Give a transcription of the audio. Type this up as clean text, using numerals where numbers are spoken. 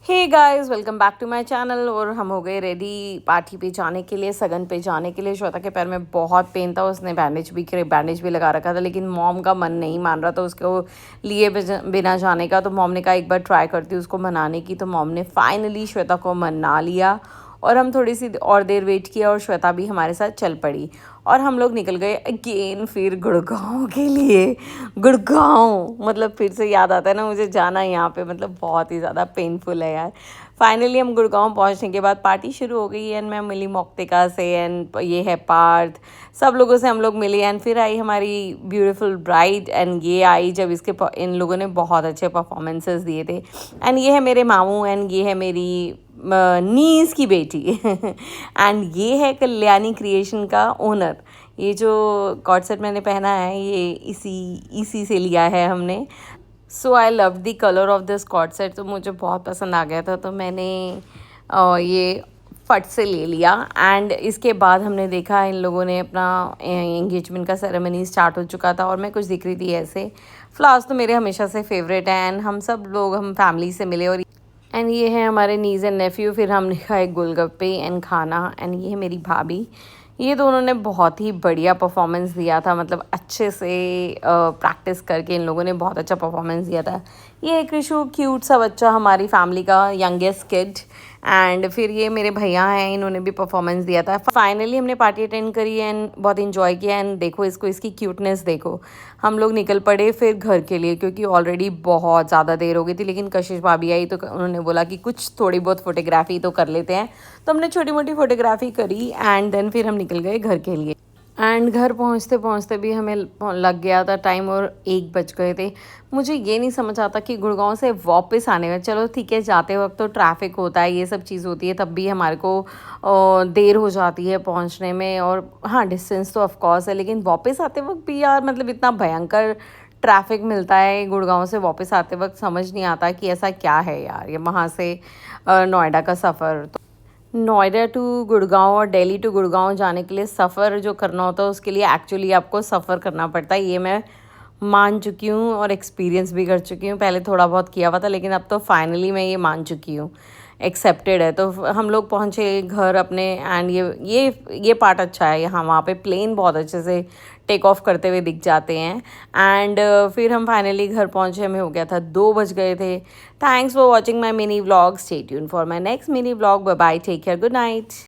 Hey guys, welcome back to my channel. और हम हो गए रेडी पार्टी पे जाने के लिए, सगन पे जाने के लिए। श्वेता के पैर में बहुत पेन था, उसने बैंडेज भी लगा रखा था, लेकिन मॉम का मन नहीं मान रहा था उसको लिए बिना जाने का। तो मॉम ने कहा एक बार ट्राई करती हूँ उसको मनाने की। तो मॉम ने फाइनली श्वेता को मना लिया और हम थोड़ी सी और देर वेट किया और श्वेता भी हमारे साथ चल पड़ी। और हम लोग निकल गए अगेन फिर गुड़गांव के लिए। गुड़गांव मतलब फिर से याद आता है ना मुझे जाना यहाँ पे, मतलब बहुत ही ज़्यादा पेनफुल है यार। फाइनली हम गुड़गांव पहुँचने के बाद पार्टी शुरू हो गई एंड मैं मिली मोक्तिका से एंड ये है पार्थ, सब लोगों से हम लोग मिले। एंड फिर आई हमारी ब्यूटीफुल ब्राइड एंड ये आई जब इन लोगों ने बहुत अच्छे परफॉर्मेंसेस दिए थे। एंड ये है मेरे मामू एंड ये है मेरी नीस की बेटी एंड ये है कल्याणी क्रिएशन का ओनर। ये जो कॉर्ड सेट मैंने पहना है ये इसी से लिया है हमने। So I love the colour of this cord set, तो मुझे बहुत पसंद आ गया था, तो मैंने ये फट से ले लिया। एंड इसके बाद हमने देखा इन लोगों ने अपना एंगेजमेंट का सेरेमनी स्टार्ट हो चुका था और मैं कुछ दिख रही थी ऐसे। फ्लावर्स तो मेरे हमेशा से फेवरेट हैं एंड हम सब लोग हम फैमिली से मिले। और एंड ये है हमारे नीज एंड नेफ्यू। फिर हमने खाए गोलगप्पे एंड खाना। एंड ये है मेरी भाभी। ये दोनों ने बहुत ही बढ़िया परफॉर्मेंस दिया था, मतलब अच्छे से प्रैक्टिस करके इन लोगों ने बहुत अच्छा परफॉर्मेंस दिया था। ये एक ऋषु क्यूट सा बच्चा, हमारी फैमिली का यंगेस्ट किड। एंड फिर ये मेरे भैया हैं, इन्होंने भी परफॉर्मेंस दिया था। फाइनली हमने पार्टी अटेंड करी एंड बहुत इन्जॉय किया। एंड देखो इसको, इसकी क्यूटनेस देखो। हम लोग निकल पड़े फिर घर के लिए क्योंकि ऑलरेडी बहुत ज़्यादा देर हो गई थी। लेकिन कशिश भाभी आई तो उन्होंने बोला कि कुछ थोड़ी बहुत फोटोग्राफी तो कर लेते हैं, तो हमने छोटी मोटी फोटोग्राफी करी एंड देन फिर हम निकल गए घर के लिए। एंड घर पहुंचते पहुंचते भी हमें लग गया था टाइम और 1 बज गए थे। मुझे ये नहीं समझ आता कि गुड़गांव से वापस आने में, चलो ठीक है जाते वक्त तो ट्रैफिक होता है, ये सब चीज़ होती है, तब भी हमारे को देर हो जाती है पहुंचने में। और हाँ, डिस्टेंस तो ऑफ कोर्स है, लेकिन वापस आते वक्त भी यार मतलब इतना भयंकर ट्रैफिक मिलता है गुड़गांव से वापस आते वक्त, समझ नहीं आता कि ऐसा क्या है यार। ये वहाँ से नोएडा का सफ़र, नोएडा टू गुड़गांव और दिल्ली टू गुड़गांव जाने के लिए सफ़र जो करना होता है उसके लिए एक्चुअली आपको सफ़र करना पड़ता है। ये मैं मान चुकी हूँ और एक्सपीरियंस भी कर चुकी हूँ। पहले थोड़ा बहुत किया हुआ था लेकिन अब तो फाइनली मैं ये मान चुकी हूँ, एक्सेप्टेड है। तो हम लोग पहुँचे घर अपने एंड ये पार्ट अच्छा है, यहाँ वहाँ पे प्लेन बहुत अच्छे से टेक ऑफ करते हुए दिख जाते हैं। एंड फिर हम फाइनली घर पहुँचे, हमें हो गया था 2 बज गए थे। Thanks for watching my mini vlog. Stay tuned for my next mini vlog. Bye bye, take care, good night.